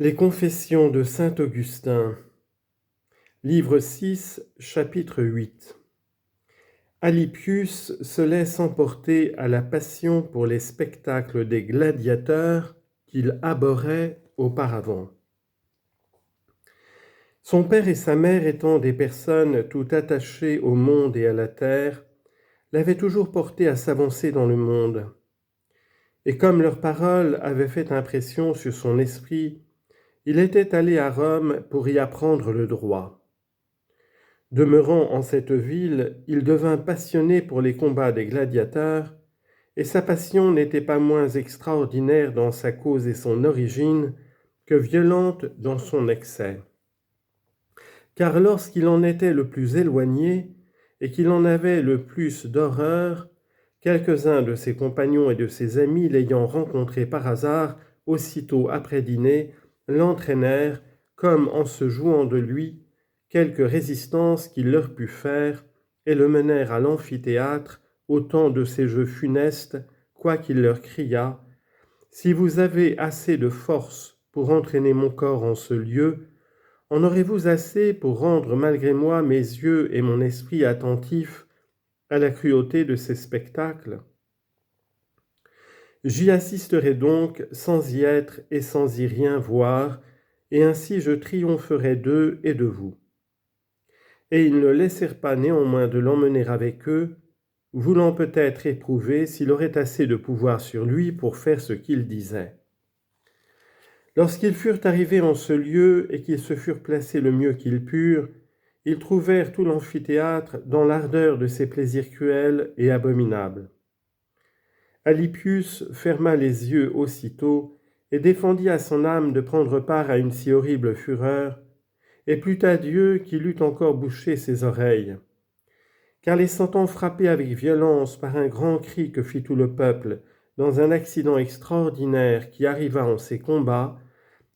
Les Confessions de saint Augustin, livre 6, chapitre 8. Alypius se laisse emporter à la passion pour les spectacles des gladiateurs qu'il abhorrait auparavant. Son père et sa mère, étant des personnes tout attachées au monde et à la terre, l'avaient toujours porté à s'avancer dans le monde. Et comme leurs paroles avaient fait impression sur son esprit, il était allé à Rome pour y apprendre le droit. Demeurant en cette ville, il devint passionné pour les combats des gladiateurs, et sa passion n'était pas moins extraordinaire dans sa cause et son origine que violente dans son excès. Car lorsqu'il en était le plus éloigné et qu'il en avait le plus d'horreur, quelques-uns de ses compagnons et de ses amis, l'ayant rencontré par hasard, aussitôt après dîner, l'entraînèrent, comme en se jouant de lui, quelque résistance qu'il leur put faire, et le menèrent à l'amphithéâtre, au temps de ces jeux funestes, quoiqu'il leur criât « Si vous avez assez de force pour entraîner mon corps en ce lieu, en aurez-vous assez pour rendre malgré moi mes yeux et mon esprit attentifs à la cruauté de ces spectacles ? J'y assisterai donc sans y être et sans y rien voir, et ainsi je triompherai d'eux et de vous. » Et ils ne laissèrent pas néanmoins de l'emmener avec eux, voulant peut-être éprouver s'il aurait assez de pouvoir sur lui pour faire ce qu'il disait. Lorsqu'ils furent arrivés en ce lieu et qu'ils se furent placés le mieux qu'ils purent, ils trouvèrent tout l'amphithéâtre dans l'ardeur de ses plaisirs cruels et abominables. Alypius ferma les yeux aussitôt et défendit à son âme de prendre part à une si horrible fureur, et plut à Dieu qu'il eût encore bouché ses oreilles. Car les sentant frappés avec violence par un grand cri que fit tout le peuple, dans un accident extraordinaire qui arriva en ces combats,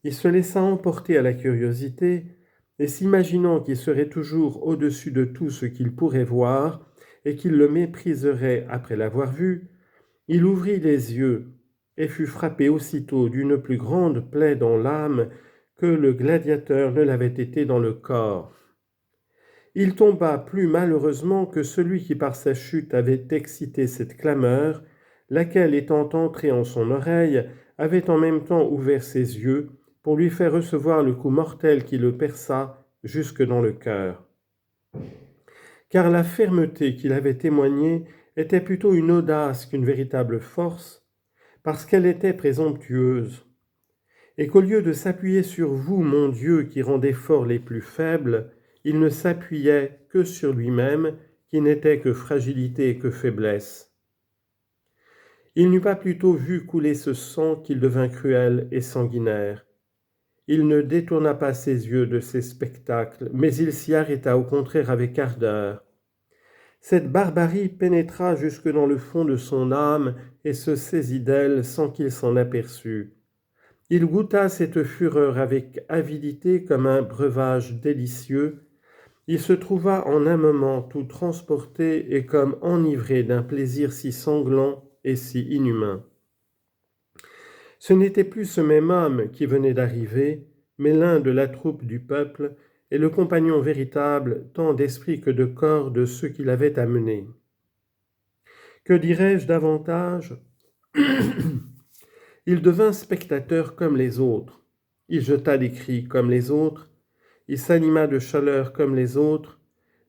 il se laissa emporter à la curiosité, et s'imaginant qu'il serait toujours au-dessus de tout ce qu'il pourrait voir, et qu'il le mépriserait après l'avoir vu, il ouvrit les yeux, et fut frappé aussitôt d'une plus grande plaie dans l'âme que le gladiateur ne l'avait été dans le corps. Il tomba plus malheureusement que celui qui par sa chute avait excité cette clameur, laquelle étant entrée en son oreille, avait en même temps ouvert ses yeux pour lui faire recevoir le coup mortel qui le perça jusque dans le cœur. Car la fermeté qu'il avait témoignée était plutôt une audace qu'une véritable force, parce qu'elle était présomptueuse, et qu'au lieu de s'appuyer sur vous, mon Dieu, qui rendez forts les plus faibles, il ne s'appuyait que sur lui-même, qui n'était que fragilité et que faiblesse. Il n'eut pas plutôt vu couler ce sang qu'il devint cruel et sanguinaire. Il ne détourna pas ses yeux de ces spectacles, mais il s'y arrêta au contraire avec ardeur. Cette barbarie pénétra jusque dans le fond de son âme et se saisit d'elle sans qu'il s'en aperçût. Il goûta cette fureur avec avidité comme un breuvage délicieux. Il se trouva en un moment tout transporté et comme enivré d'un plaisir si sanglant et si inhumain. Ce n'était plus ce même homme qui venait d'arriver, mais l'un de la troupe du peuple et le compagnon véritable, tant d'esprit que de corps, de ceux qui l'avaient amené. Que dirais-je davantage ? Il devint spectateur comme les autres. Il jeta des cris comme les autres. Il s'anima de chaleur comme les autres,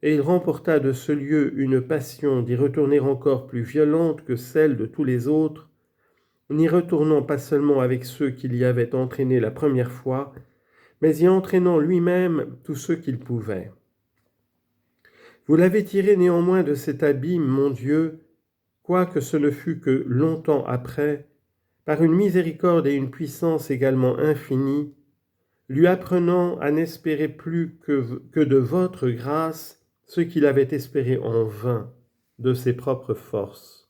et il remporta de ce lieu une passion d'y retourner encore plus violente que celle de tous les autres, n'y retournant pas seulement avec ceux qui l'y avaient entraîné la première fois, mais y entraînant lui-même tous ceux qu'il pouvait. Vous l'avez tiré néanmoins de cet abîme, mon Dieu, quoique ce ne fût que longtemps après, par une miséricorde et une puissance également infinies, lui apprenant à n'espérer plus que de votre grâce ce qu'il avait espéré en vain de ses propres forces.